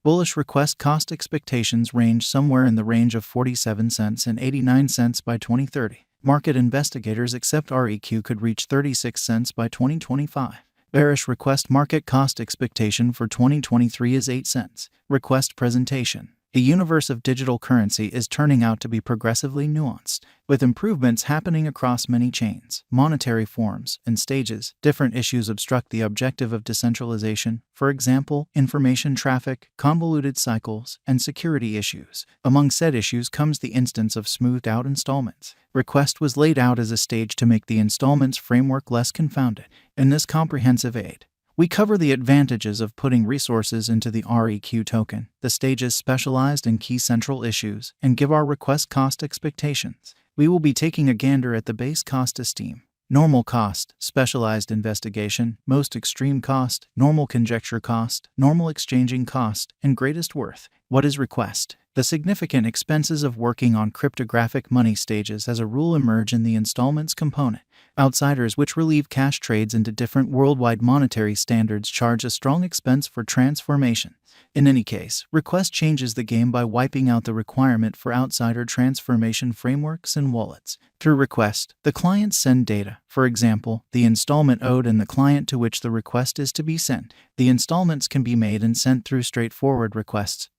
Bullish request cost expectations range somewhere in the range of 47 cents and 89 cents by 2030. Market investigators accept REQ could reach 36 cents by 2025. Bearish request market cost expectation for 2023 is 8 cents. Request presentation. The universe of digital currency is turning out to be progressively nuanced, with improvements happening across many chains, monetary forms, and stages. Different issues obstruct the objective of decentralization, for example, information traffic, convoluted cycles, and security issues. Among said issues comes the instance of smoothed-out installments. Request was laid out as a stage to make the installments framework less confounded. In this comprehensive aid, we cover the advantages of putting resources into the REQ token, the stages specialized in key central issues, and give our request cost expectations. We will be taking a gander at the base cost esteem, normal cost, specialized investigation, most extreme cost, normal conjecture cost, normal exchanging cost, and greatest worth. What is request? The significant expenses of working on cryptographic money stages as a rule emerge in the installments component. Outsiders which relieve cash trades into different worldwide monetary standards charge a strong expense for transformation. In any case, request changes the game by wiping out the requirement for outsider transformation frameworks and wallets. Through request, the clients send data, for example, the installment owed and the client to which the request is to be sent. The installments can be made and sent through straightforward requests,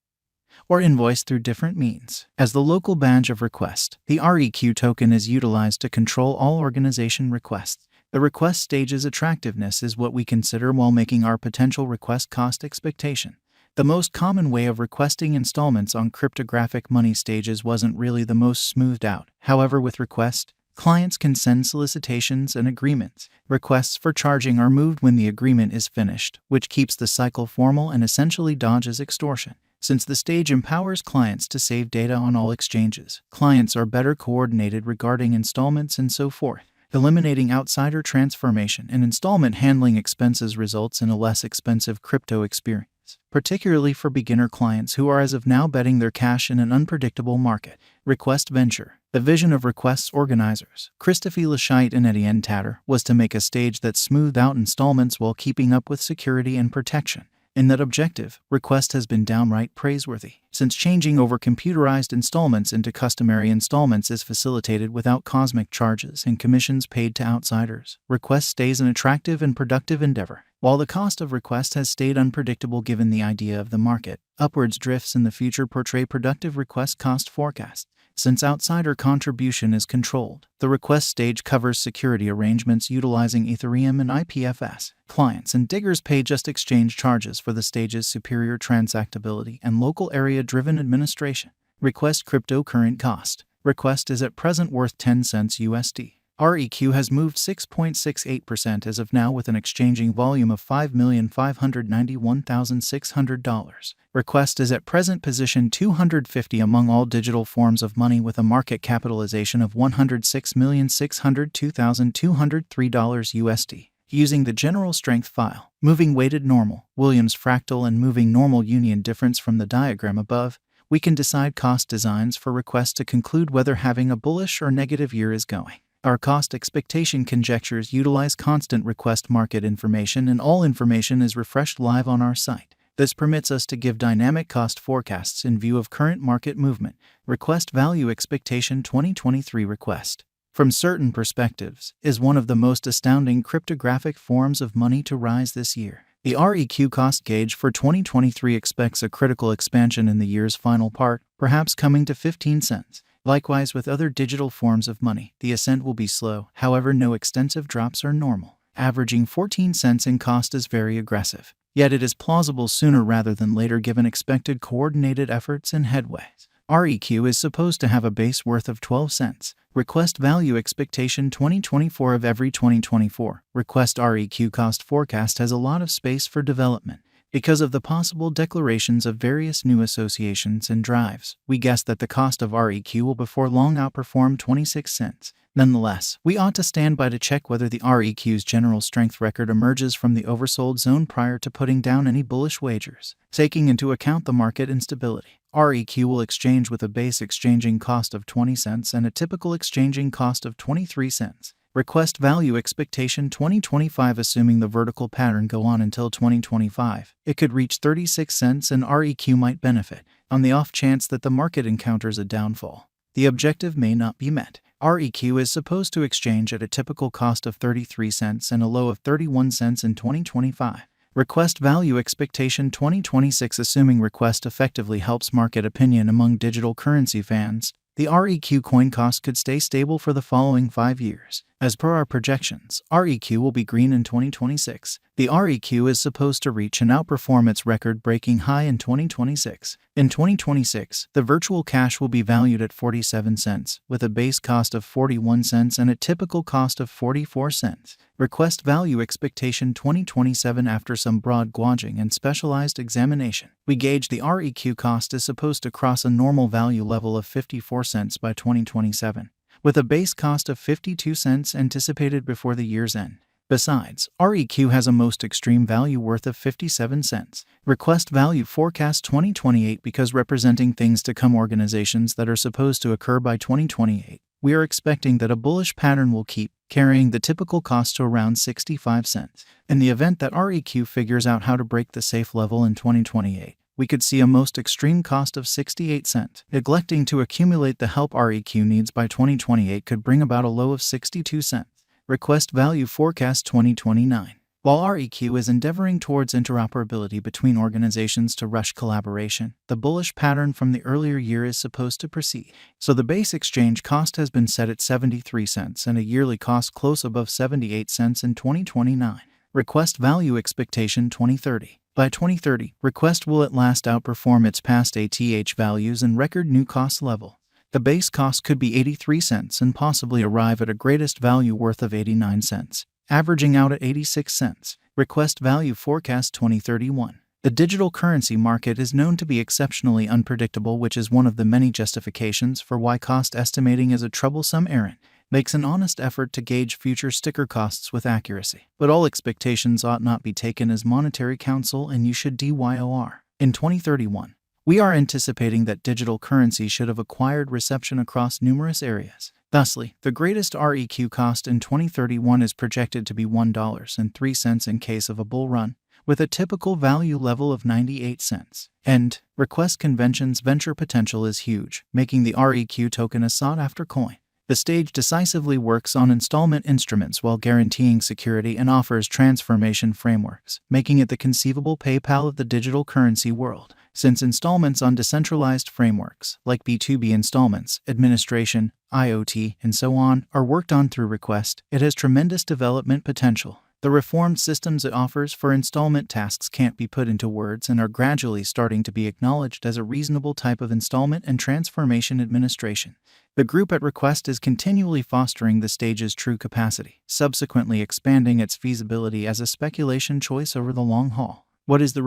or invoiced through different means. As the local badge of request, the REQ token is utilized to control all organization requests. The request stage's attractiveness is what we consider while making our potential request cost expectation. The most common way of requesting installments on cryptographic money stages wasn't really the most smoothed out. However, with request, clients can send solicitations and agreements. Requests for charging are moved when the agreement is finished, which keeps the cycle formal and essentially dodges extortion. Since the stage empowers clients to save data on all exchanges, clients are better coordinated regarding installments and so forth. Eliminating outsider transformation and installment handling expenses results in a less expensive crypto experience, particularly for beginner clients who are as of now betting their cash in an unpredictable market. Request venture. The vision of Request's organizers, Christophe Laschite and Etienne Tatter, was to make a stage that smoothed out installments while keeping up with security and protection. In that objective, Request has been downright praiseworthy, since changing over computerized installments into customary installments is facilitated without cosmic charges and commissions paid to outsiders. Request stays an attractive and productive endeavor. While the cost of Request has stayed unpredictable given the idea of the market, upwards drifts in the future portray productive request cost forecasts. Since outsider contribution is controlled, the request stage covers security arrangements utilizing Ethereum and IPFS. Clients and diggers pay just exchange charges for the stage's superior transactability and local area-driven administration. Request cryptocurrency cost. Request is at present worth 10 cents USD. REQ has moved 6.68% as of now with an exchanging volume of $5,591,600. Request is at present position 250 among all digital forms of money with a market capitalization of $106,602,203 USD. Using the general strength file, moving weighted normal, Williams fractal and moving normal union difference from the diagram above, we can decide cost designs for Request to conclude whether having a bullish or negative year is going. Our cost expectation conjectures utilize constant request market information, and all information is refreshed live on our site. This permits us to give dynamic cost forecasts in view of current market movement. Request value expectation 2023 request, from certain perspectives, is one of the most astounding cryptographic forms of money to rise this year. The REQ cost gauge for 2023 expects a critical expansion in the year's final part, perhaps coming to 15 cents. Likewise with other digital forms of money, the ascent will be slow, however no extensive drops are normal. Averaging 14 cents in cost is very aggressive, yet it is plausible sooner rather than later given expected coordinated efforts and headways. REQ is supposed to have a base worth of 12 cents. Request value expectation 2024 of every 2024. Request REQ cost forecast has a lot of space for development. Because of the possible declarations of various new associations and drives, we guess that the cost of REQ will before long outperform 26 cents. Nonetheless, we ought to stand by to check whether the REQ's general strength record emerges from the oversold zone prior to putting down any bullish wagers. Taking into account the market instability, REQ will exchange with a base exchanging cost of 20 cents and a typical exchanging cost of 23 cents. Request value expectation 2025. Assuming the vertical pattern go on until 2025, it could reach 36 cents and REQ might benefit. On the off chance that the market encounters a downfall, the objective may not be met. REQ is supposed to exchange at a typical cost of 33 cents and a low of 31 cents in 2025. Request value expectation 2026. Assuming request effectively helps market opinion among digital currency fans, the REQ coin cost could stay stable for the following 5 years. As per our projections, REQ will be green in 2026. The REQ is supposed to reach and outperform its record-breaking high in 2026. In 2026, the virtual cash will be valued at 47 cents, with a base cost of 41 cents and a typical cost of 44 cents. Request value expectation 2027. After some broad gauging and specialized examination, we gauge the REQ cost is supposed to cross a normal value level of 54 cents by 2027, with a base cost of 52 cents anticipated before the year's end. Besides, REQ has a most extreme value worth of 57 cents. Request value forecast 2028. Because representing things to come, organizations that are supposed to occur by 2028, we are expecting that a bullish pattern will keep carrying the typical cost to around 65 cents. In the event that REQ figures out how to break the safe level in 2028, we could see a most extreme cost of 68 cents. Neglecting to accumulate the help REQ needs by 2028 could bring about a low of 62 cents. Request value forecast 2029. While REQ is endeavoring towards interoperability between organizations to rush collaboration, the bullish pattern from the earlier year is supposed to proceed. So the base exchange cost has been set at 73 cents and a yearly cost close above 78 cents in 2029. Request value expectation 2030. By 2030, Request will at last outperform its past ATH values and record new cost level. The base cost could be 83 cents and possibly arrive at a greatest value worth of 89 cents, averaging out at 86 cents. Request value forecast 2031. The digital currency market is known to be exceptionally unpredictable, which is one of the many justifications for why cost estimating is a troublesome errand. Makes an honest effort to gauge future sticker costs with accuracy. But all expectations ought not be taken as monetary counsel, and you should DYOR. In 2031, we are anticipating that digital currency should have acquired reception across numerous areas. Thusly, the greatest REQ cost in 2031 is projected to be $1.03 in case of a bull run, with a typical value level of 98 cents. And Request Convention's venture potential is huge, making the REQ token a sought-after coin. The stage decisively works on installment instruments while guaranteeing security and offers transformation frameworks, making it the conceivable PayPal of the digital currency world. Since installments on decentralized frameworks, like B2B installments, administration, IoT, and so on, are worked on through Request, it has tremendous development potential. The reformed systems it offers for installment tasks can't be put into words and are gradually starting to be acknowledged as a reasonable type of installment and transformation administration. The group at Request is continually fostering the stage's true capacity, subsequently expanding its feasibility as a speculation choice over the long haul. What is the